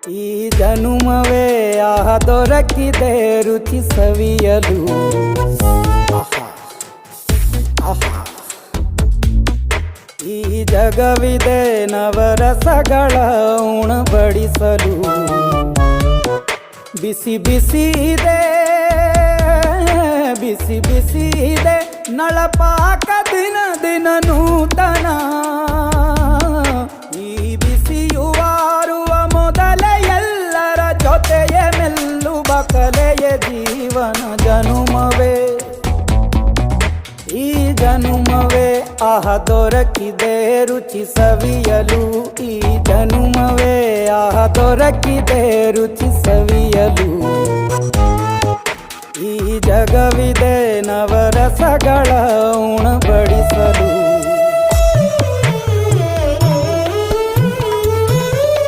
ಈ ಜನುಮವೇ ಆಹ ದೊರಕಿದೆ ರುಚಿ ಸವಿಯಲು. ಆಹಾ ಆಹಾ. ಈ ಜಗವಿದೆ ನವರಸಗಳ ಉಣಬಡಿಸಲು. ಬಿಸಿ ಬಿಸಿ ಇದೆ, ಬಿಸಿ ಬಿಸಿ ಇದೆ ನಳಪಾಕ ದಿನ ದಿನ ನೂತನ. ಈ ಬಿಸಿಯುವಾರುವ ಮೊದಲೇ ಎಲ್ಲರ ಜೊತೆಯ ಮೆಲ್ಲುವ ಕಲೆಯ ಜೀವನ ಜನುಮವೇ. ಈ ಜನುಮವೇ ಆಹ ದೊರಕಿದೆ ರುಚಿ ಸವಿಯಲು. ಈ ಜನುಮವೇ ಆಹ ದೊರಕಿದೆ ರುಚಿ ಸವಿಯಲು. ಈ ಜಗವಿದೆ ನವರಸಗಳ ಉಣಬಡಿ